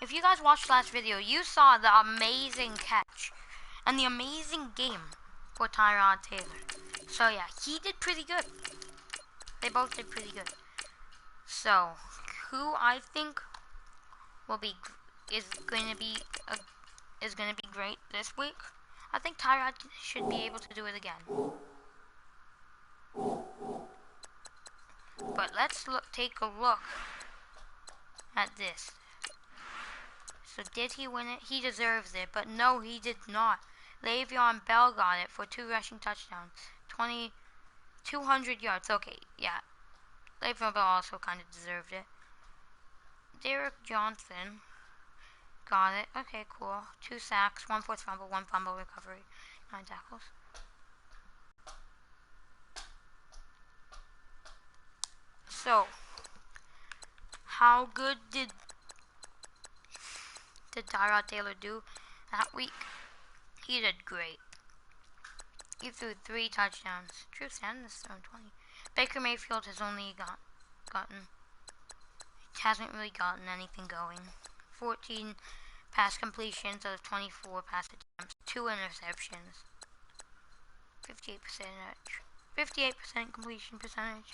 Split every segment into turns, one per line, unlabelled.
if you guys watched last video, you saw the amazing catch and the amazing game for Tyrod Taylor. So yeah, he did pretty good. They both did pretty good. So, who I think is going to be great this week? I think Tyrod should be able to do it again. But let's take a look at this. So did he win it? He deserves it, but no, he did not. Le'Veon Bell got it for 2 rushing touchdowns, 200 yards. Okay, yeah. Le'Veon Bell also kind of deserved it. Derek Johnson got it. Okay, cool. 2 sacks, 1 forced fumble, 1 fumble recovery, 9 tackles. So, how good did Tyrod Taylor do that week? He did great. He threw 3 touchdowns. Drew Sanders threw 20. Baker Mayfield has only hasn't really gotten anything going. 14 pass completions out of 24 pass attempts. 2 interceptions. 58% completion percentage.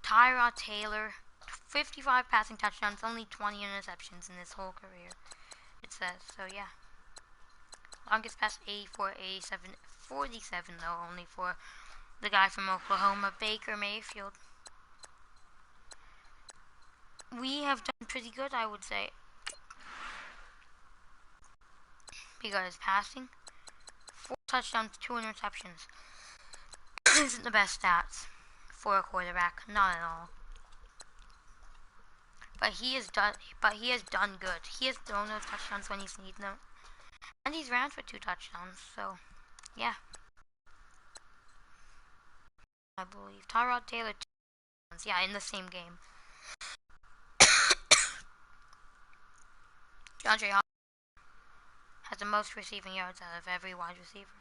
Tyrod Taylor, 55 passing touchdowns, only 20 interceptions in his whole career, it says. So yeah. Longest pass 84, 87, 47 though, only for the guy from Oklahoma, Baker Mayfield. We have done pretty good, I would say. Because passing, 4 touchdowns, 2 interceptions isn't the best stats for a quarterback, not at all. But he has done good. He has thrown those touchdowns when he's needed them. And he's ran for 2 touchdowns, so yeah. I believe Tyrod Taylor 2 touchdowns, yeah, in the same game. DeAndre Hopkins has the most receiving yards out of every wide receiver.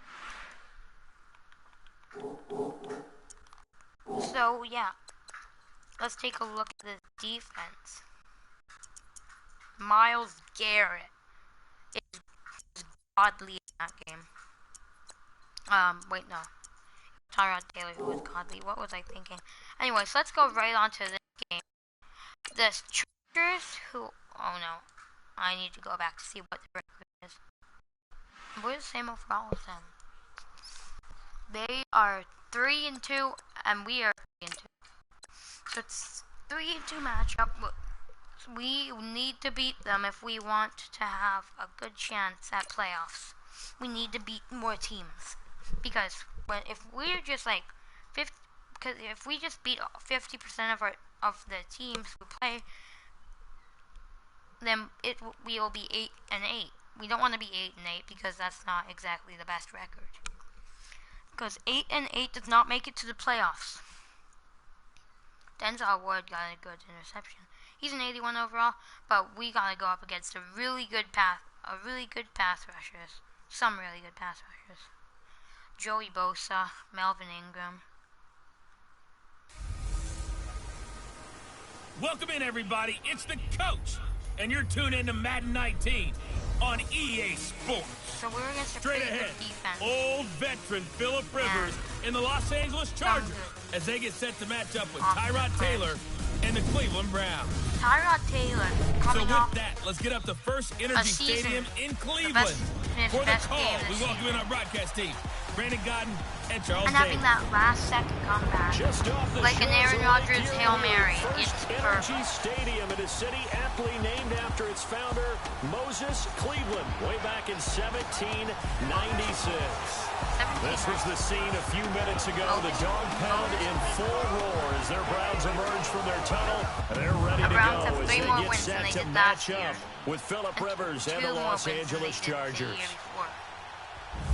So yeah, let's take a look at the defense. Myles Garrett is godly in that game. Wait, no. Tyrod Taylor who was godly. What was I thinking? Anyways, let's go right on to this game. The Chargers who... Oh no. I need to go back to see what the record is. We're the same overall as them. They are 3-2, and we are 3-2. So it's 3-2 matchup. We need to beat them if we want to have a good chance at playoffs. We need to beat more teams, because if we're just like if we just beat 50% of the teams who play, then we will be 8-8. We don't want to be 8-8 because that's not exactly the best record. Because 8-8 does not make it to the playoffs. Denzel Ward got a good interception. He's an 81 overall, but we gotta go up against a really good pass rushers. Some really good pass rushers. Joey Bosa, Melvin Ingram.
Welcome in, everybody. It's the coach, and you're tuned in to Madden 19 on EA Sports.
So we're against a
straight
pretty
ahead.
Good defense.
Old veteran Phillip Rivers in the Los Angeles Chargers as they get set to match up with Tyrod Taylor and the Cleveland Browns.
Tyrod Taylor coming
So
off
with that, let's get up to First Energy Stadium in Cleveland. For the call, we welcome in our broadcast team, Brandon Godden and Charles
and having
Davis.
that last-second comeback, like an Aaron Rodgers Hail Mary. It's
Energy Stadium in a city aptly named after its founder, Moses Cleveland, way back in 1796. This was the scene a few minutes ago. The dog pound in full roar as their Browns emerge from their tunnel. They're ready to go as they get set to match up with Phillip Rivers and the Los Angeles Chargers.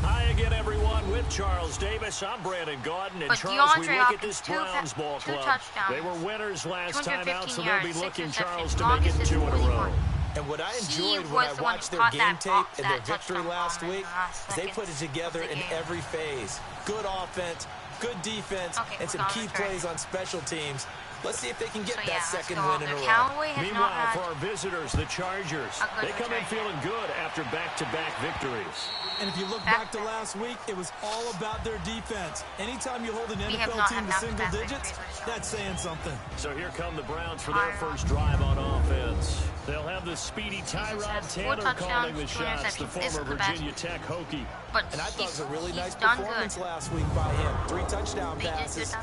Hi again, everyone, with Charles Davis. I'm Brandon Godden, and Charles, we look at this Browns ball club. They were winners last time out, so they'll be looking, Charles, to make it 2 in a row.
And what I enjoyed when I watched their game tape and their victory last week is they put it together in every phase. Good offense, good defense, and some key plays on special teams. Let's see if they can get that second
win
in a row.
Meanwhile, for our visitors, the Chargers, they come in feeling good after back-to-back victories.
And if you look back to last week, it was all about their defense. Anytime you hold an NFL team to single digits, that's saying something.
So here come the Browns for their first drive on offense. They'll have the speedy Tyrod Taylor calling the shots, the former Virginia Tech Hokie.
And I thought it was a really nice performance last week by him. 3 touchdown passes.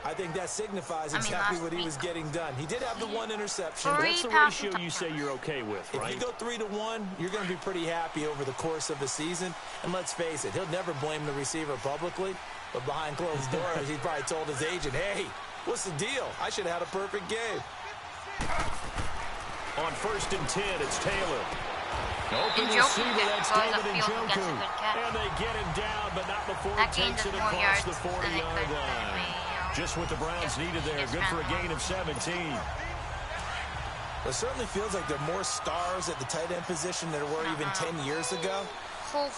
I think that signifies exactly what he was getting done. He did have the 1 interception.
That's the ratio you say you're okay with, right?
If you go 3-1, you're going to be pretty happy over the course of the season. And let's face it, he'll never blame the receiver publicly. But behind closed doors, he's probably told his agent, hey, what's the deal? I should have had a perfect game.
On 1st and 10, it's Taylor. Open receiver, that's David Njoku. And they get him down, but not before he takes it across the 40-yard line. Just what the Browns needed there. Good for a gain of 17.
It certainly feels like there are more stars at the tight end position than there were even 10 years ago.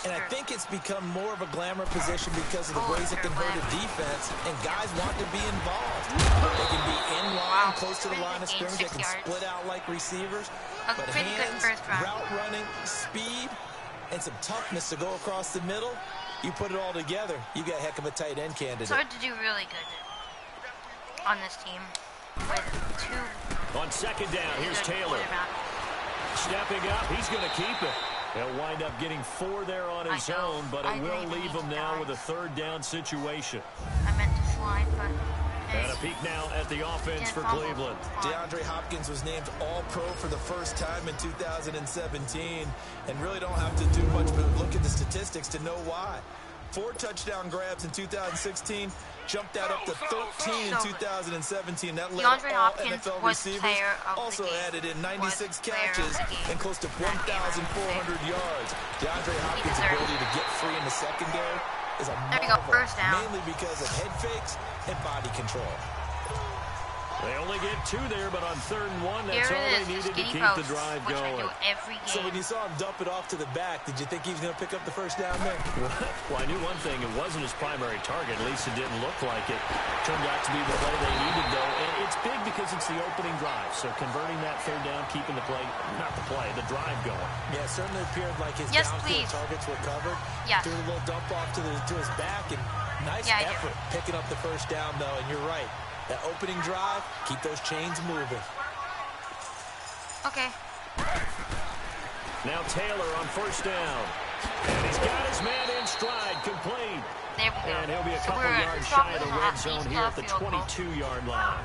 And I think it's become more of a glamour position because of the ways it can hurt a defense, and guys want to be involved. They can be in line, close to the line of scrimmage. They can split out like receivers. But hands, route running, speed, and some toughness to go across the middle, you put it all together, you got a heck of a tight end candidate.
It's hard to do really good on this team with 2.
On 2nd down, here's Taylor. Stepping up, he's going to keep it. He'll wind up getting 4 there on his own, but it will leave him now with a 3rd down situation.
I meant to slide, but...
And a peek now at the offense for Cleveland.
DeAndre Hopkins was named All-Pro for the first time in 2017, and really don't have to do much but look at the statistics to know why. 4 touchdown grabs in 2016, jumped that up to 13 in 2017. That led all NFL receivers. Also added in 96 catches and close to 1,400 yards. DeAndre Hopkins' ability to get free in the secondary is a marvel, mainly because of head fakes and body control.
They only get 2 there, but on 3rd and 1, that's all they needed to keep the drive going.
So when you saw him dump it off to the back, did you think he was going to pick up the first down there?
Well, I knew one thing. It wasn't his primary target. At least it didn't look like it. Turned out to be the play they needed, though. And it's big because it's the opening drive. So converting that 3rd down, keeping the play, not the play, the drive going.
Yeah, it certainly appeared like his downfield targets were covered. Threw a little dump off to his back, and nice effort picking up the first down, though. And you're right. That opening drive, keep those chains moving.
Okay.
Now Taylor on 1st down. And he's got his man in stride, complete.
There we go.
And he'll be a couple yards shy of the red zone here at the 22-yard line.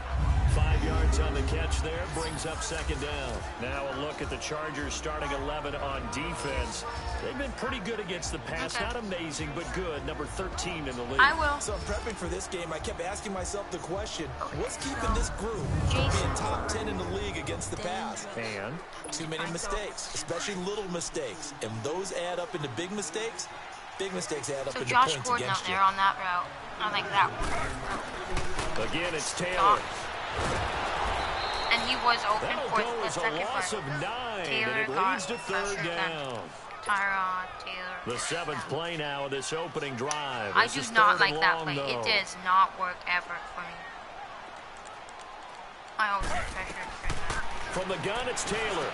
5 yards on the catch there, brings up 2nd down. Now a look at the Chargers starting 11 on defense. They've been pretty good against the pass. Not amazing, but good. Number 13 in the league.
I will.
So prepping for this game, I kept asking myself the question, what's keeping this group from being top 10 in the league against the pass?
And?
Too many mistakes, especially little mistakes. And those add up into big mistakes. Big mistakes add up into
Josh
points
Gordon
against
out there on that route. I like that one.
Again, it's Taylor.
And he was open for the second
loss of 9,
Taylor
and it leads to 3rd down.
Tyrod Taylor.
The 7th play now of this opening drive.
I do not like that play. It does not work ever for me. I always get pressured.
From the gun, it's Taylor.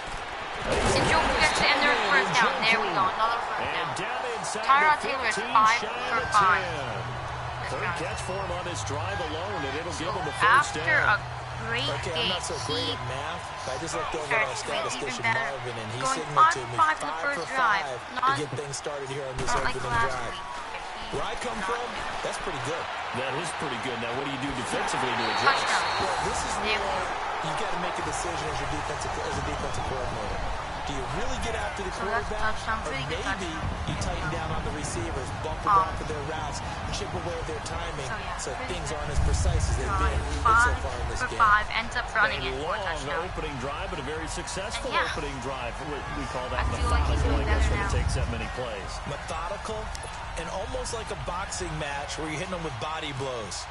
And Joe gets to end their 1st down. There we go. Another 1st down. Tyrod Taylor is 5 for 5.
3rd catch for him on this drive alone, and it'll give him the 1st down.
After a great
I'm not so great at math. I just looked over at our statistician Marvin, and he
going
signaled to me
5
for 5 to get things started here on this opening drive. Where I come from, that's pretty good.
That is pretty good. Now, what do you do defensively to adjust?
Well, this is where you got to make a decision as a defensive coordinator. Do you really get after the quarterback, or maybe you tighten down on the receivers, bump them off of their routes, chip away at their timing, so things aren't as precise as they've been so far in this game.
5 ends up running it for a
long
touchdown.
opening drive, but a very successful opening drive. We call that
methodical,
I guess, when it takes that many plays.
Methodical, and almost like a boxing match where you're hitting them with body blows.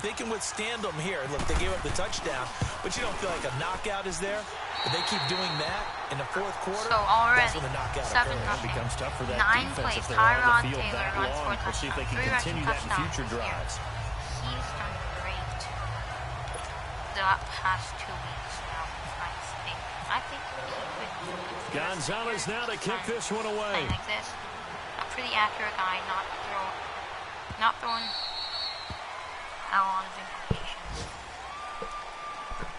They can withstand them here. Look, they gave up the touchdown, but you don't feel like a knockout is there. But they keep doing that in the 4th quarter.
So already,
that's when the knockout
7-0.
It becomes tough for that
9
defense
plays.
if they're on the field
Taylor
that
runs
long.
4
We'll see if they can continue that in future drives.
He's done great. the past 2 weeks now. I think he could.
Gonzalez now to kick this one away.
Like this. A pretty accurate guy, not throwing out on his implications.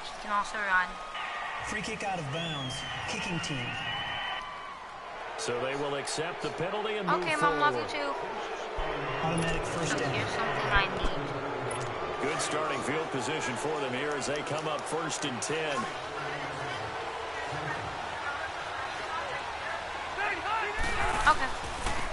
He can also run.
Free kick out of bounds. Kicking team.
So they will accept the penalty and move
Okay,
forward.
Mom, love you too.
Automatic first down.
Here's something I need.
Good starting field position for them here as they come up 1st and 10.
Okay.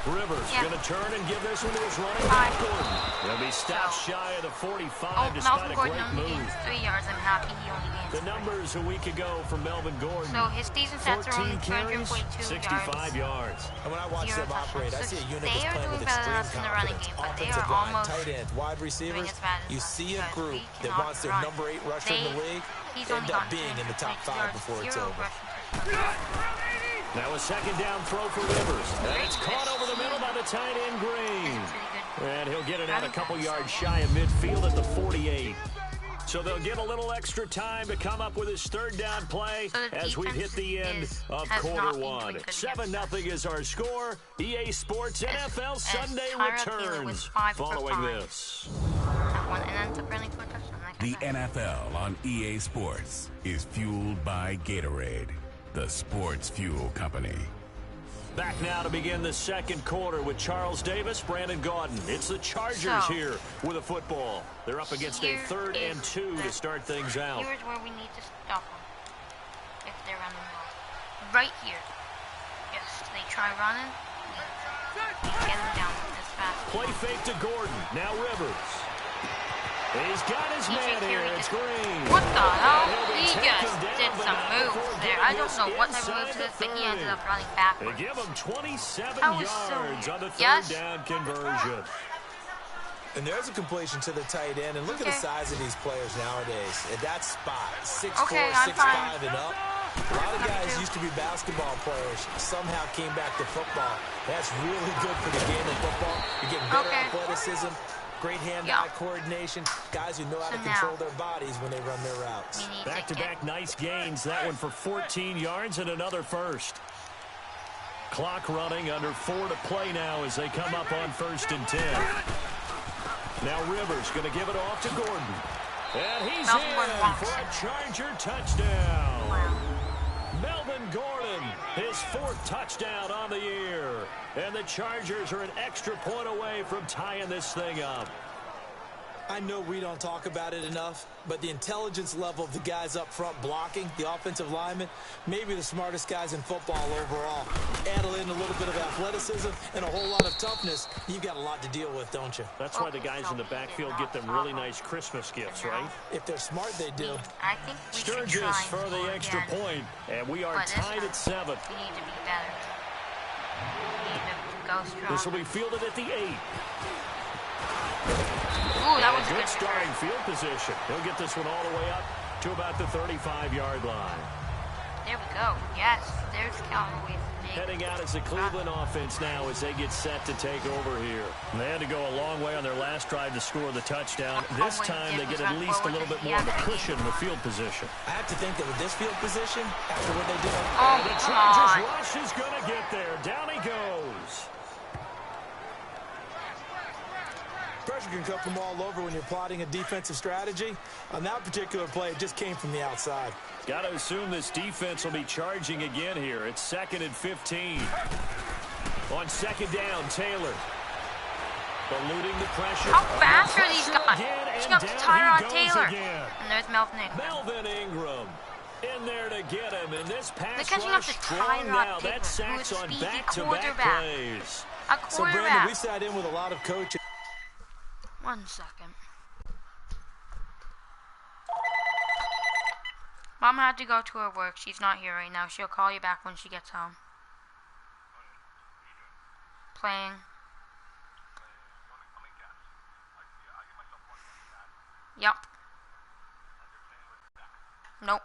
Rivers going to turn and give this one to his running
Fine.
back, Gordon. He'll be stopped shy of the 45
Oh,
despite
Melvin
a
Gordon
great
only
move.
gains 3 yards. I'm happy he only gains
The numbers a week ago from Melvin Gordon.
So his season stats are only
14 carries,
242
65 yards.
And when I watch them operate, I see a unit that's playing with extreme confidence. Offensive line, tight ends, wide receivers. You see a group that wants their number 8 rusher in the league end up being in the top 5 before it's over.
Now a 2nd down throw for Rivers. And it's caught over the middle by the tight end Green. And he'll get it out a couple yards shy of midfield at the 48. So they'll get a little extra time to come up with his 3rd down play as we hit the end of quarter 1. 7-0 is our score. EA Sports NFL Sunday returns following this.
The NFL on EA Sports is fueled by Gatorade, the sports fuel company.
Back now to begin the 2nd quarter with Charles Davis, Brandon Gaudin. It's the Chargers here with a football. They're up against a 3rd and 2 to start things out.
Here's where we need to stop them if they're running well. Right here. Yes, they try running. We get them down as fast.
Play fake to Gordon. Now Rivers. He's got his man here. It's Green.
What the hell? He just did some moves there. I don't know what type of moves it is, but he ended up running backwards.
They give him 27
yards
on the 3rd down conversion.
And there's a completion to the tight end. And look at the size of these players nowadays. At that spot, 6'4", 6'5", and up. A lot of guys used to be basketball players, somehow came back to football. That's really good for the game of football. You're getting better athleticism. Great hand-eye coordination. Guys who know how to control their bodies when they run their routes.
Back-to-back nice gains. That one for 14 yards and another first. Clock running under 4 to play now as they come up on 1st and 10. Now Rivers going to give it off to Gordon. And he's in for a Charger touchdown.
Wow.
Melvin Gordon, his 4th touchdown on the year. And the Chargers are an extra point away from tying this thing up.
I know we don't talk about it enough, but the intelligence level of the guys up front blocking, the offensive linemen, maybe the smartest guys in football overall. Add in a little bit of athleticism and a whole lot of toughness, you've got a lot to deal with, don't you?
That's why the guys in the backfield get them really nice Christmas gifts, right?
If they're smart, they do.
I think we should
Sturgis
try
for the extra point, and we are tied at 7.
We need to be better. We need to go strong.
This will be fielded at the 8.
Ooh, that was
a good starting field position. He'll get this one all the way up to about the 35-yard line.
There we go. Yes, there's Cowboys.
Heading out as the Cleveland offense now as they get set to take over here. And they had to go a long way on their last drive to score the touchdown. This time they get at least a little bit more of a cushion in the field position.
I have to think that with this field position, after what they did,
the Chargers rush is going to get there. Down he goes.
Pressure can come from all over when you're plotting a defensive strategy. On that particular play, it just came from the outside.
Got to assume this defense will be charging again here. It's 2nd and 15. On 2nd down, Taylor. Eluding the pressure.
How fast are these guys? He got to Tyrod Taylor.
Again.
And there's Melvin Ingram.
Melvin Ingram in there to get him. And this pass
catching up
rush
to
strong now.
Tyrod
That sacks
Taylor,
on
who is a
back-to-back
quarterback.
plays.
A quarterback.
So, Brandon, we sat in with a lot of coaches.
1 second. Mom had to go to her work. She's not here right now. She'll call you back when she gets home. Playing. Yep. Nope.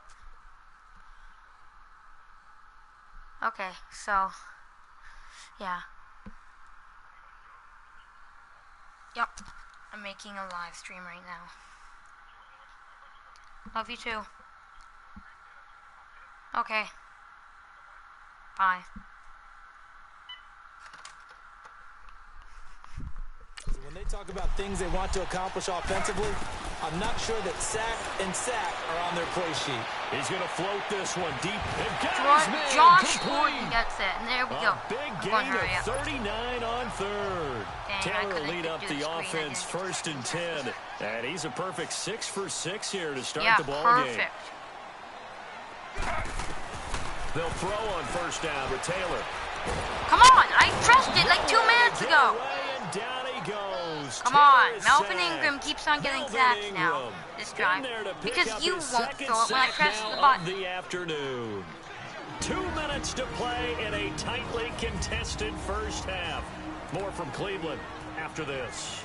Okay, so, yeah. Yep. I'm making a live stream right now. Love you too. Okay. Bye.
When they talk about things they want to accomplish offensively, I'm not sure that sack and sack are on their play sheet.
He's going to float this one deep. And got his man
Josh
complete.
Gordon gets it, and there we go.
Big gain of 39 on third.
Dang,
Taylor will lead up the offense 1st and 10. And he's a perfect 6 for 6 here to start the ball game. They'll throw on 1st down with Taylor.
Come on, I pressed it like 2 minutes ago.
Down he goes.
Come on, Melvin Ingram keeps on getting sacks now this drive because you won't throw it when I press the button.
The afternoon. 2 minutes to play in a tightly contested first half. More from Cleveland after this.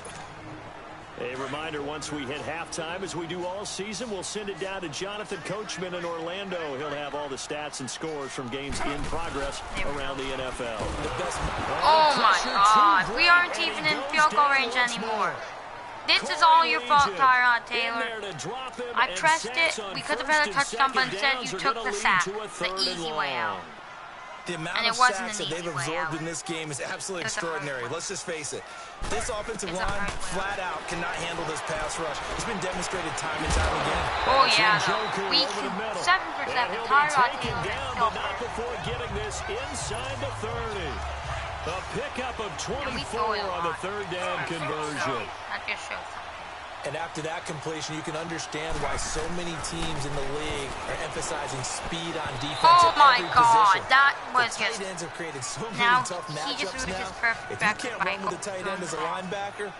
A reminder, once we hit halftime, as we do all season, we'll send it down to Jonathan Coachman in Orlando. He'll have all the stats and scores from games in progress around the NFL.
Oh my God, we aren't even in field goal range anymore. This is all your fault, Tyrod Taylor. I pressed it, we could have had a touchdown, but instead you took the sack, the easy way out.
The amount of sacks that they've absorbed in this game is absolutely extraordinary. Let's just face it. This offensive line, flat out, cannot handle this pass rush. It's been demonstrated time and time again.
Oh, yeah, though. We can 7 for 7. Tyrod Taylor
but not before getting this inside the 30. A pickup of 24 on the 3rd down conversion.
That just shows something.
And after that completion, you can understand why so many teams in the league are emphasizing speed on defense.
Oh my God,
position.
that was
the
just.
Tight ends have created so many
Now
tough
he
matchups
just moved
now.
his perfect
If you
back
can't
to
run with the tight end as a linebacker,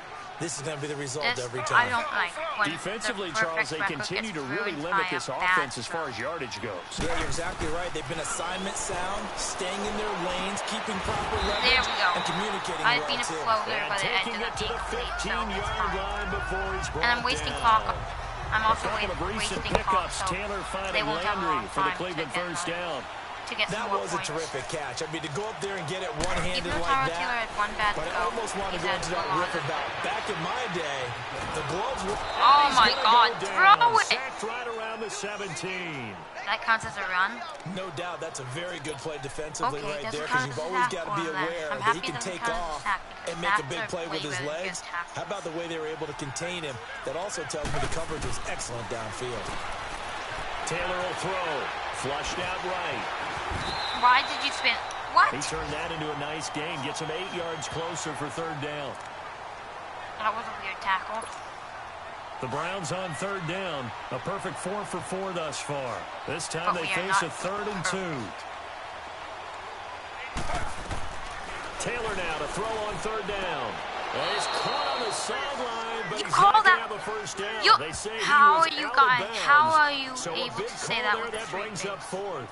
this is going to be the result every
I
time.
don't like when
Defensively,
the
Charles, they
record
continue
gets
to really
ruined
limit
by
this
a
offense
bad
as far as yardage goes.
Yeah, you're exactly right. They've been assignment sound, staying in their lanes, keeping proper leverage,
There we go.
and communicating
I've
well,
been a
too.
floater, but it
Taking
ended
it
up
to
being
the
complete, so it's
15-yard
fine.
line before he's brought
And I'm wasting
down.
clock. I'm also
A couple of
wasting
recent
clock,
pickups.
so
Taylor
they
finding
won't have a
Landry
long
for the
time
Cleveland
to get
first down.
To get
That
some more
was a
points.
terrific catch. I mean, to go up there and get it one-handed
Even though
like
Tyrod Taylor
that.
had one bad
But I
throw,
almost want to
he's
go
had
into
a
that
lot.
riff about back in my day, the gloves were...
Oh my God, throw it!
Sacked right around the 17.
That counts as a run.
No doubt, that's a very good play defensively
Okay,
right
doesn't
there,
count
because
as
you've
a
always
sack
got to be
for that.
aware
I'm
that he
happy
can
it doesn't
take
count as a
off
sack,
and
because
make a
that's
big
a
play with
way
his
better
legs.
just tackle.
How about the way they were able to contain him? That also tells me the coverage was excellent downfield.
Taylor will throw. Flushed out right.
Why did you spin? What?
He turned that into a nice gain. Gets him 8 yards closer for 3rd down.
That was a weird tackle.
The Browns on 3rd down. A perfect 4 for 4 thus far. This time
But
they
we are
face a
not
3rd and 2. Taylor now to throw on 3rd down. Well, he's caught on the sideline, but
You
he's
call
not going to
that-
have a first down.
You-
They say he
how
was
are you
out of
guys-
bounds.
how are you
So a
able
big
to say
call
that
there
with a
that
straight
brings
face?
up 4th.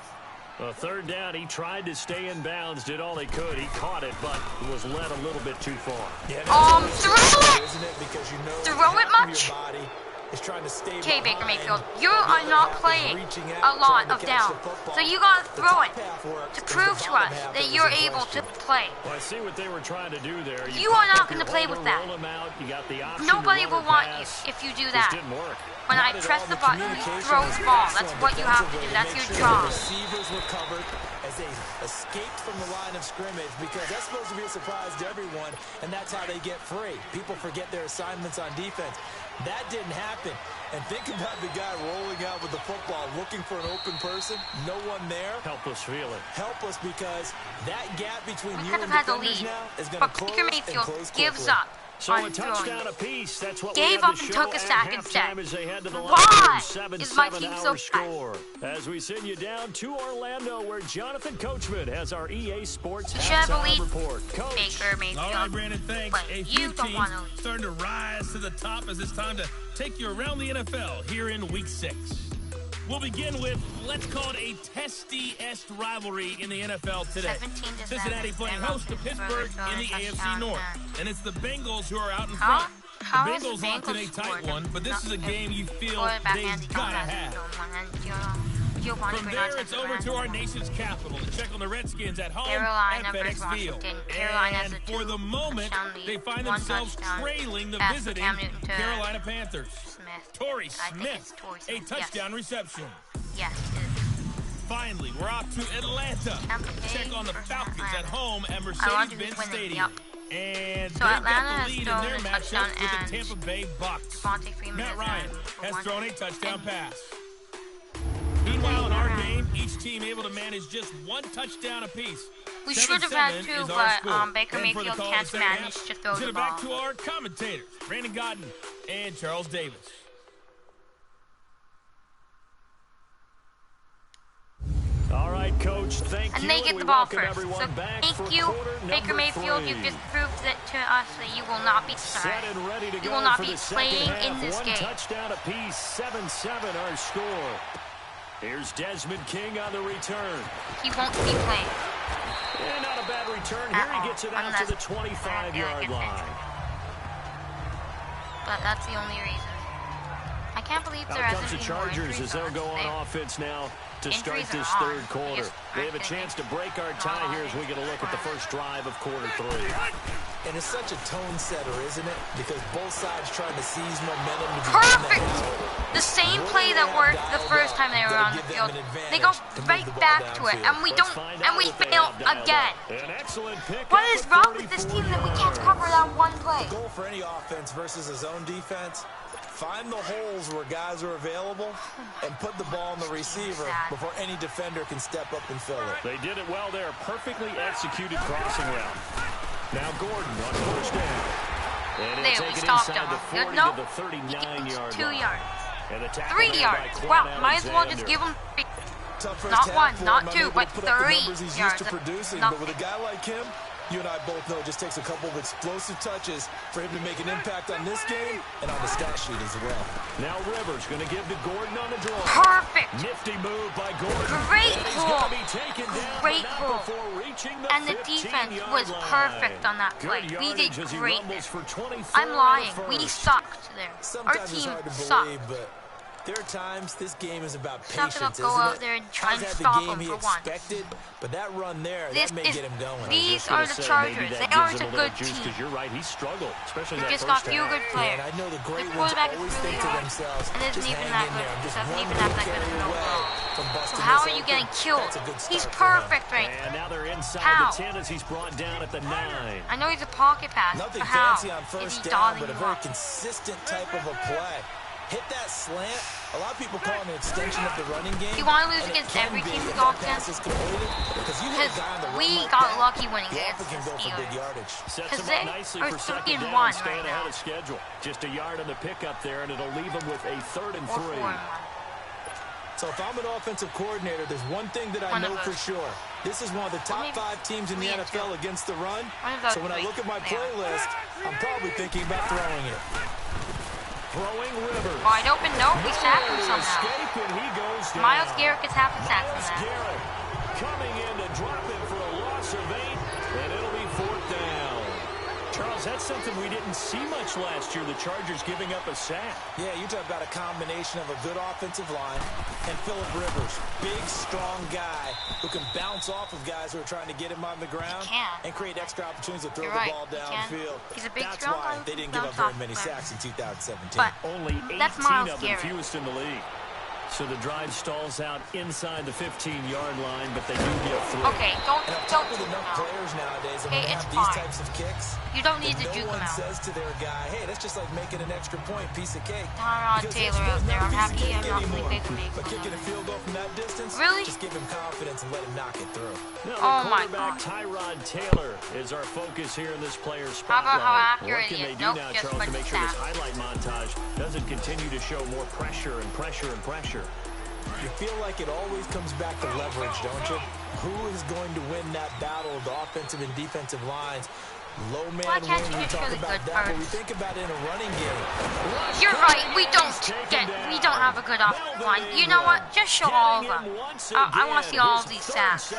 A 3rd down, he tried to stay in bounds, did all he could. He caught it, but was led a little bit too far.
Yeah,
Throw it!
isn't it? Because you know
Throw it
half of
much?
your body is trying to stay
Okay, Baker
behind,
Mayfield,
and
you
the
are
other
not
half is
playing
reaching
a
out,
lot
trying to
of
catch
down.
the football.
So you gotta
The
throw
top
it
half works,
to
'cause
prove
the
to
bottom
us
half
that
is
you're
in
able to
question.
play.
Well, I see what they were trying to do there.
You
pop
are not
up
gonna
your
play
holder,
with that.
roll him out. You got the option
Nobody
to
will
run or
want you
pass.
if you do
Just
that.
didn't work.
When I
Not at
press
all.
the button, you
communication
throw
was
the ball. That's
excellent
what you have to
defensively
do. That's
make
your
sure the
job.
receivers were covered as they escaped from the line of scrimmage, because that's supposed to be a surprise to everyone, and that's how they get free. People forget their assignments on defense. That didn't happen. And think about the guy rolling out with the football, looking for an open person, no one there.
Helpless feeling.
Helpless, because that gap between
We
you
could
and
have had the
defenders
lead,
now is going
but
to close
Baker
and
Mayfield
close
gives
quickly.
up
So
on
a
throwing.
touchdown apiece. That's what
Gave
we have
up
to
and
show
took a
at
sack
halftime
instead.
as they head to the line.
Why
7-7
is my team so
our
bad?
score. As we send you down to Orlando, where Jonathan Coachman has our EA Sports
You should have a
halftime
lead,
report. Coach.
Baker Mayfield.
All right, Brandon, thanks.
But
A
you
few
don't
teams
want to lead.
starting to rise to the top as it's time to take you around the NFL here in Week 6. We'll begin with, let's call it a testy-est rivalry in the NFL today.
17-7.
Cincinnati playing host to Pittsburgh in the AFC North. And it's the Bengals who are out in
How-
front.
how
The
is the
Bengals locked in a
Bengals
tight
scored?
one, but this is a game you feel
Quarterback
they've
Andy
got to
Dalton
have.
don't want to- Giovanni
From
Bernard
there, it's
Spencer
over to our
Bernard.
nation's capital to check on the Redskins at home
Carolina
at
versus
FedEx Field.
Washington. Carolina has
And
a
for the moment,
touchdown lead,
they find
1
themselves
touchdown
trailing the
pass for
visiting
Cam Newton to
Carolina Panthers.
Smith.
Torrey
I think it's
Smith,
Torrey
a
Smith.
touchdown reception.
Yes, it is.
Finally, we're off to Atlanta. Check on the Falcons at home at Mercedes-Benz Stadium. And
So
they've
Atlanta
got
has
the lead in
thrown
their
a
matchup
touchdown
with the
and
Tampa Bay Bucks.
Devontae Freeman
Matt
is
Ryan
for
has
one.
thrown a touchdown
And
pass. Meanwhile, in our game, each team able to manage just one touchdown apiece.
We should have had
7-7
two,
is our
but
score.
Baker
And for the
Mayfield
call
can't
of the second
manage
half,
to throw
send
the
it back
ball.
to our commentators, Brandon Godden and Charles Davis.
All right, Coach, thank you.
And they get
we
the ball
welcome
first.
everyone
So
back
thank
for
you,
quarter
Baker
number
Mayfield.
3.
You've just proved it to us that you will not be
Set and ready to
you
go
will not
for
be
the
playing
second half.
in this
One
game.
touchdown apiece, 7-7 our score. Here's Desmond King on the return.
He won't be playing.
And not a bad return.
At
Here he
all.
gets it out
Unless-
to the 25-yard line.
But that's the only reason. I can't believe there
Out comes
hasn't
the
been more
Chargers
injuries
as they'll
on
go
us.
on offense now to start
Injuries
this
are on.
third quarter.
Just
They have a
aren't
chance to
getting
break our tie here as we get a look at the first drive of quarter 3.
And it's such a tone setter, isn't it? Because both sides trying to seize momentum to begin
Perfect!
that.
The same play that worked the first time they were on the field. They go right back to it, and we don't, and we fail again.
An excellent pick.
What is wrong with this team that we can't cover that one play?
The goal for any offense versus a zone defense, find the holes where guys are available and put the ball on the receiver before any defender can step up and fill it.
They did it well there. Perfectly executed crossing route. Now Gordon on first down. And
They
he'll
only
take it
stopped
inside
him.
the 40
No,
to the 39-yard
2
line.
yards.
And the tackle
3
made by
yards.
Quan
Wow, might as well just
Alexander.
give him
Tough first
not
half
one,
for
not
him,
two,
unable
but
to put up the
3
numbers he's
yards.
used to producing.
Nothing.
But with a guy like him, you and I both know it just takes a couple of explosive touches for him to make an impact on this game and on the stat sheet as well.
Now Rivers going to give to Gordon on the draw.
Perfect.
Nifty move by Gordon.
Great
And he's
pull.
gonna be taken down,
Great
but not
pull.
before reaching the
And the defense
15-yard
was
line.
perfect on that play.
Good
We did
yardage as he
great
rumbles for 24
I'm lying.
and a
We
first.
sucked there.
Sometimes
Our
it's
team
hard to
sucked.
believe, but there are times this game is about
Suck it up,
patience,
go
isn't
out
it?
there and try and
Hasn't had
stop
the game
him
he
for once.
expected, but that run there,
This
that may
is
get him going.
these
Just
are
gonna
the
say,
Chargers.
maybe
They
that
aren't
gives
a
him little
good
juice,
team.
'cause you're right, he struggled, especially
They
in that
just got
first
few
half.
good
Yeah,
players.
and I know the great
The
ones
quarterback is
always
really
think to
hard.
themselves,
And isn't
just
even
hang
that
in
good.
there. I'm just
Doesn't
one
even
little
have that good
carry
of an
away
overall.
from
So
busting
how
this
are you
open.
getting killed?
That's a good
He's
start for him.
perfect right
And now they're inside
How?
the 10 as he's brought down at the 9.
I know he's a pocket pass,
Nothing
but how
fancy on
is
first
he
down,
dotting
but a
you
very
up?
consistent type of a play. Hit that slant. A lot of people call it an extension of the running game.
You wanna lose
and it
against
can
every
be
team
if
with
that
offense?
pass is completed, because you hit a
Because
guy on the run
we
like
got
that,
lucky winning
you
against
often
the
can go for big
Steelers.
yardage.
Sets
Because
them
they
up nicely
are
for second
3-1
down,
right
staying ahead
now.
of schedule. Just a yard on the pickup there, and it'll leave them with a 3rd and
Or
3.
4-1.
So if I'm an offensive coordinator, there's one thing that I
One
know
of
for
those.
sure. This is one of the top
maybe
5 teams in the
3 and
NFL
2.
against the run.
One of those
So when I
three.
look at my
They are.
playlist, I'm probably thinking about throwing it.
Throwing Rivers.
Wide open, no, we sacked him
To
somehow.
escape, and he goes down.
Myles Garrett gets half a sack
Myles
from that.
Garrett coming in to drop it for a loss of 8, and it'll be 4th down. Charles, that's something we didn't see much last year, the Chargers giving up a sack.
Yeah, you talk about a combination of a good offensive line and Phillip Rivers. Big, strong guy who can bounce off of guys who are trying to get him on the ground
can.
and create extra opportunities to throw
You're
the
right,
ball
he can.
downfield.
He's a big,
That's
strong
why
guy
they
who
didn't give up
bounce
very
off
many
the ground.
sacks in 2017.
But
Only 18
that's Myles
of them
Garrett.
fewest in the league. So the drive stalls out inside the 15-yard line, but they do get through.
Okay, don't
And on top with
juke
enough
him out.
players nowadays, and
Okay,
when they
it's
have these
fine.
types of kicks,
You don't need to
no
juke him
one
out.
says to their guy, hey, that's just like making an extra point, piece of cake.
Tyrod
Because
Taylor
it's
out there.
not a
I'm
piece of
happy
cake
I'm not
anymore.
playing Baker Mayfield.
But kicking a field goal from that distance,
Really?
just give him confidence and let him knock it through.
Now,
Oh
the
my
quarterback,
God.
Tyrod Taylor, is our focus here in this player's
How
spotlight.
about how accurate
What can
he
they
is?
do
Nope,
now,
just
Charles,
for
to make
the
sure this
stats.
highlight montage doesn't continue to show more pressure and pressure and pressure?
You feel like it always comes back to leverage, don't you? Who is going to win that battle of the offensive and defensive lines? Low man
Why can't
wins,
you
we
just
talk
show the
about
good
that, but we
parts?
think about it in a running game.
You're right. We don't have a good offensive line. You know what? Just show all of them. I want to see all of these sacks.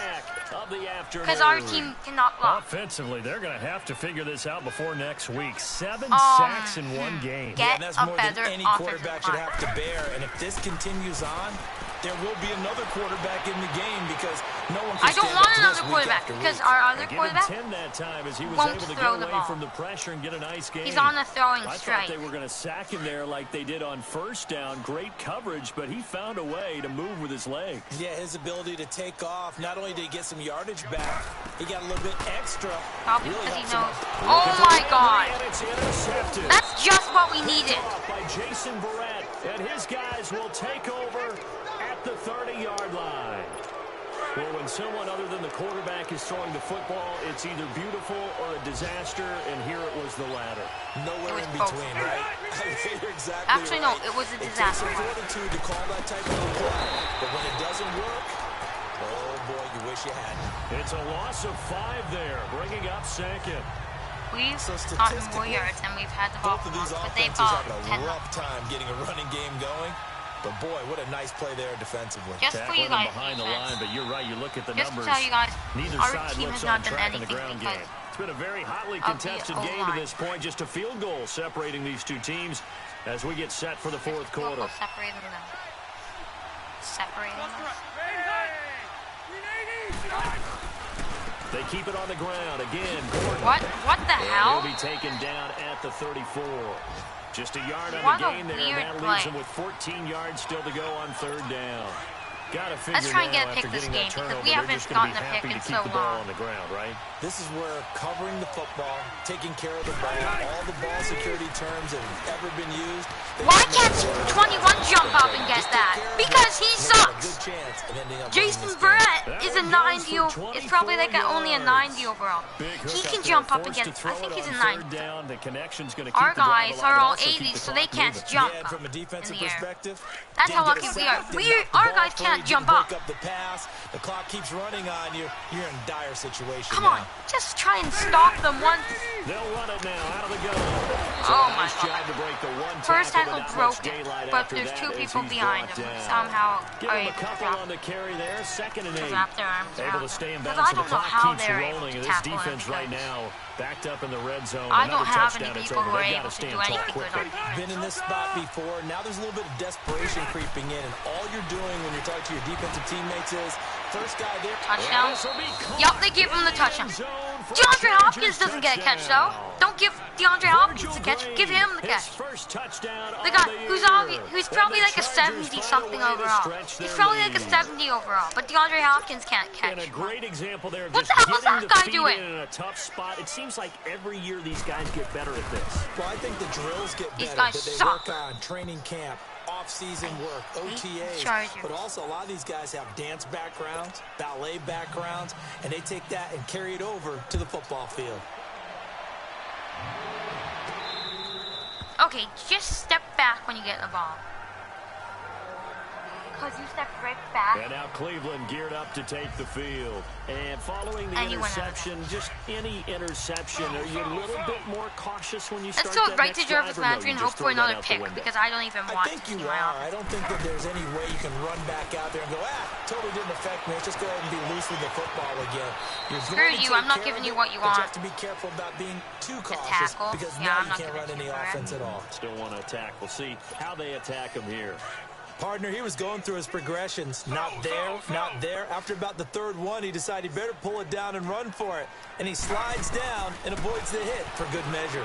Because our team cannot block.
Offensively, they're going to have to figure this out before next week. 7
Um,
sacks in one game.
Get
And that's
a
more
better
than any
offensive
quarterback should
line.
have to bear. And if this continues on,
there will be another quarterback in the game because no one can
I don't
stand
want
up to
another
this week
quarterback
after
because
week.
our other quarterback
that time as he was
won't
able to
throw
get
the
away
ball.
from the pressure and get a nice game.
He's on a throwing
I
strike.
thought they were going to sack him there like they did on first down. Great coverage, but he found a way to move with his legs.
Yeah, his ability to take off. Not only did he get some yardage back, he got a little bit extra.
Probably
Really
because he
helps
knows.
him.
Oh my God.
And it's intercepted.
That's just what we needed.
By Jason Verrett, and his guys will take over at the 30-yard line. Well, when someone other than the quarterback is throwing the football, it's either beautiful or a disaster, and here it was the latter.
Nowhere in
both.
between, right? You're exactly
Actually,
right.
no, it was a
It takes
disaster.
some fortitude to call that type of a play, but when it doesn't work, oh boy, you wish you had.
It's a loss of 5 there, bringing up second.
We've
So
gotten more
statistically,
yards and we've had the ball
Both of
for
these
once, but they've
offenses
got
having
10
a rough time getting a running game going. But boy, what a nice play there defensively.
Just for you
Tackling
guys,
behind the line, but you're right. You look at the
just to
numbers.
tell you guys,
Neither
our
side
team
looks
has not
on
done
track in the
anything
ground
because
game. It's been a very hotly
of the
contested game to
O-line.
this point. Just a field goal separating these two teams as we get set for the fourth quarter.
Separating them. Separating them.
They keep it on the ground again. Gordon.
What the
And
hell?
he'll be taken down at the 34. Just a yard on
What
the
a
gain there,
weird
and that leaves
play.
him with 14 yards still to go on third down. Gotta figure
Let's try and get
now
a pick
after
this
getting that
game because
turnover,
we
they're
haven't
just gonna be
gotten a pick
happy
in
to keep
so
the ball
long.
on the ground, right?
This is where covering the football, taking care of the ball, all the ball security terms that have ever been used.
Why can't 21 jump up and get that? Because he sucks. Jason Verrett is a 90. It's probably like only a 90 overall. He can jump up and get. I think he's a 90. Our guys are all 80s, so they can't jump
Yeah, and
up
from a defensive
in the air.
perspective,
That's how
didn't
lucky
get a
we are.
sack, didn't knock the
Our
ball
guys
free,
can't
didn't
jump
break
up.
up the pass. The clock keeps running on you. You're in dire situation.
Come
now.
on, just try and stop them once.
They'll run it now out of the gun.
Oh my
Nice job to break the one
First
tackle,
tackle
but not much
broke it,
daylight
but
after
there's
that
two
as
people
he's
behind
brought
him.
down.
Somehow
Give
are
him a
able to
couple
drop.
on the carry there, 2nd and 8.
Wrap their arms
Able
around
to stay in
them. 'Cause
bounds,
I
and the
don't know
clock
how
keeps
they're
rolling,
able
and
to
this
tackle
defense
him
right
because
now backed up in the red zone.
I don't
Another
have any
touchdown, it's
people
over.
who are
They've
able
got
to
stand
do
tall
anything good
quickly.
on
Been in this spot before. Now there's a little bit of desperation creeping in, and all you're doing when you're talking to your defensive teammates is first guy there.
touchdown. Yup, they give him the touchdown. DeAndre Hopkins doesn't get a catch though. Don't give DeAndre Hopkins the catch. Give him the catch. The guy who's probably like a 70 something overall. He's probably like a 70 overall, but DeAndre Hopkins can't catch.
And a great example there of
What
just
the hell is
getting
that
the
guy
feet
doing?
in a tough spot. It seems like every year these guys get better at this.
Well, I think the drills get
These
better
guys
that they
suck.
work on training camp, off-season work, OTAs.
Chargers.
But also a lot of these guys have dance backgrounds, ballet backgrounds, and they take that and carry it over to the football field.
Okay, just step back when you get the ball. Because you stepped right back.
And now Cleveland geared up to take the field. And following the
And you went out of
interception, just any interception, are you a little bit more cautious when you start
Let's go
that
right
next
to Jarvis
drive, or no,
Landry
you
and
just
hope
throw
for
that
another
out the
pick
window?
because I don't even
I
want
think
to
you
see my
are.
offense.
I don't think that there's any way you can run back out there and go, totally didn't affect me. Let's just go ahead and be loose with the football again. You're
Screw
going to
you,
take
I'm not
care
giving
of
you
it,
what you
but
want.
you have to be careful about being too cautious
tackle.
because
Yeah,
now
I'm
you
not
can't
giving
run
you
any
that.
offense at all.
Still want to attack. We'll see how they attack him here.
Partner, he was going through his progressions. Not there, not there. After about the third one, he decided he better pull it down and run for it. And he slides down and avoids the hit for good measure.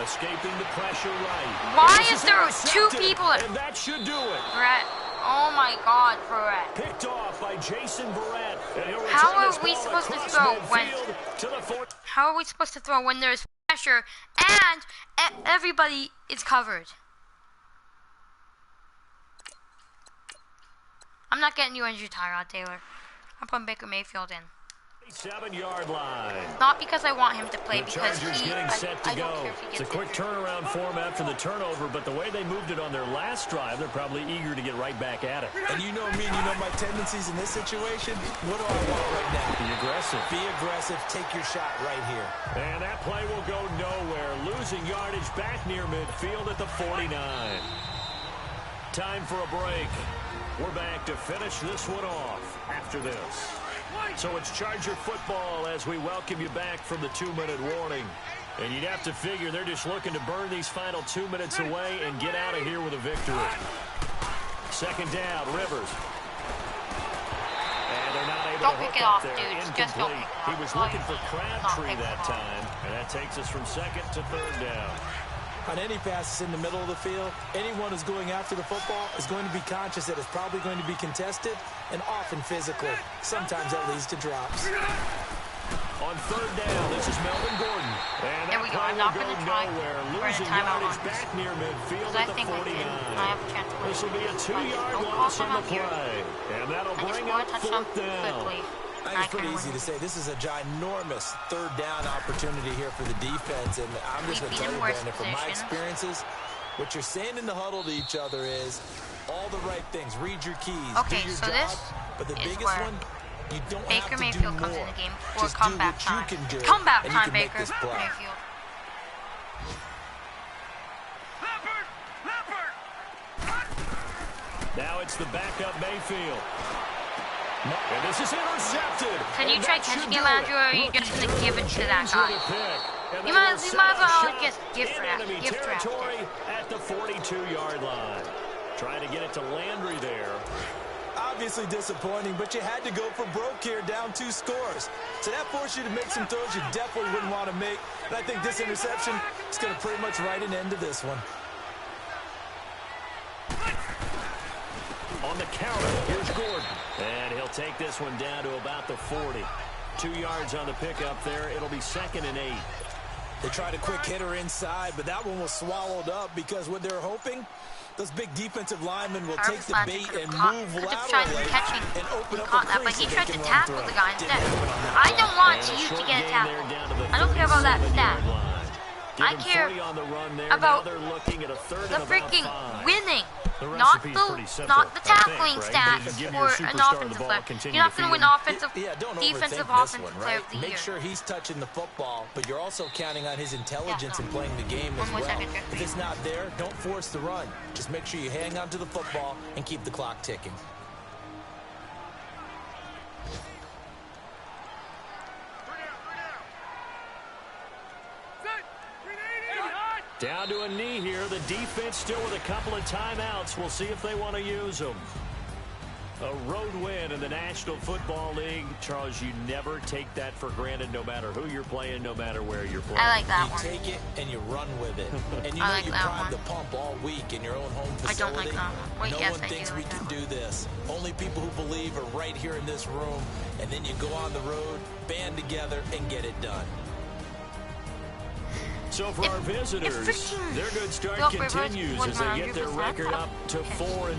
Escaping the pressure right.
Why
And
is
this
there
intercepted,
two people at
And that should do it.
Brett? Oh my God, Brett.
Picked off by Jason Verrett. And he'll
How
return
are
this
we
ball
supposed to
across
throw when-
midfield to the fourth.
How are we supposed to throw when there's pressure and everybody is covered? I'm not getting you injured, Tyrod Taylor. I'm putting Baker Mayfield in.
7-yard line.
Not because I want him to play,
The
because
Chargers
he.
getting set to
I don't
go.
care if he
It's
gets
a quick
injured.
turnaround for them after the turnover, but the way they moved it on their last drive, they're probably eager to get right back at it.
And you know me, and you know my tendencies in this situation. What do I want right now?
Be aggressive.
Be aggressive. Take your shot right here.
And that play will go nowhere. Losing yardage back near midfield at the 49. Time for a break. We're back to finish this one off after this. So it's Charger football as we welcome you back from the 2-minute warning. And you'd have to figure they're just looking to burn these final 2 minutes away and get out of here with a victory. Second down, Rivers. And they're not able
Don't
to
pick
hook
it
up
off,
there.
dudes.
Incomplete.
Just don't pick it off.
He was looking for Crabtree that time. And that takes us from second to third down.
On any passes in the middle of the field, anyone who's going after the football is going to be conscious that it's probably going to be contested and often physical. Sometimes that leads to drops.
On third down, this is Melvin Gordon. And
There we go. I'm not going to try
nowhere.
for a
Losing
timeout
yardage
on this.
back near midfield
Because I
at the
think
49.
I have a chance to win.
This will be a 2-yard
Don't call
loss on the
timeout here.
play. And that'll
I just
bring
want
up
to touch them
fourth down.
quickly.
I think it's pretty easy to say this is a ginormous third down opportunity here for the defense. And I'm just going to tell you, Brandon, from my experiences, what you're saying in the huddle to each other is all the right things. Read your keys.
Okay,
do your
so
job.
this
But the
is
biggest
where
one, you don't
Baker
have to
Mayfield
do
comes
more.
in the game for
Just
comeback
do
time.
what you can do,
Comeback
and you
time,
can make
Baker
this play.
Mayfield.
Now it's the backup Mayfield. And this is intercepted.
Can you
And
try
that
catching
should
him,
do
Andrew, or are you
Rookie
just going to give it to that
James
guy?
with a pick. And
You
they
might
will
as
set
well
up shop
just gift
in
wrap.
enemy
Gift wrap
territory
it.
at the 42-yard line. Trying to get it to Landry there.
Obviously disappointing, but you had to go for broke here, down 2 scores. So that forced you to make some throws you definitely wouldn't want to make. And I think this interception is going to pretty much write an end to this one.
On the counter, here's Gordon. And he'll take this one down to about the 40. 2 yards on the pickup there. It'll be 2nd and 8.
They tried a quick hitter inside, but that one was swallowed up because what they're hoping, those big defensive linemen will take the bait and move laterally and open up a crease
but he
that they
tried
can
to
run
tackle
through.
the guy
Didn't
instead.
happen on that
I
play.
don't want
And a
you
short
to get a
gain
tackle.
there down to the
I don't care about that
37-yard
stat.
line. Give
I
him
care
3 on the run there.
about
now they're looking at a third
the
and about
freaking
5.
winning,
The
not
recipe's pretty simple,
not the
I think,
tackling
right?
stat
Give your
for
superstar
an
the
offensive
ball,
player.
continue
You're not
to
going to
feed
win
him.
offensive,
Don't
defensive
overthink
offensive
this one,
player
right?
of the
Make
year.
sure he's touching the football, but you're also counting on his intelligence in
no.
playing the game as
One more
well.
second, Jeff.
If it's not there, don't force the run. Just make sure you hang on to the football and keep the clock ticking.
Down to a knee here. The defense still with a couple of timeouts. We'll see if they want to use them. A road win in the National Football League. Charles, you never take that for granted no matter who you're playing, no matter where you're playing.
I like that
You
one.
take it and you run with it. And you
I
know
like
you
that
prime
one.
the pump all week in your own home
I don't
facility.
like that one. Wait,
no
yes,
one
I do
thinks
like
we
that
can
one.
do this. Only people who believe are right here in this room. And then you go on the road, band together, and get it done.
So for our visitors, their good start
Phillip Rivers
continues
was
as they get their
100%
record up to
okay.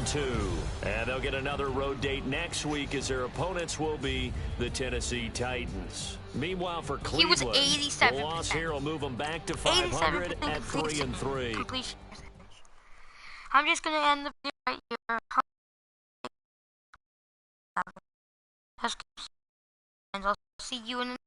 4-2. And they'll get another road date next week as their opponents will be the Tennessee Titans. Meanwhile, for
He was
Cleveland,
87%.
the loss here will move them back to 500
87%
at 3-3.
completion percentage. I'm just going to end the video right here. I'll see you in the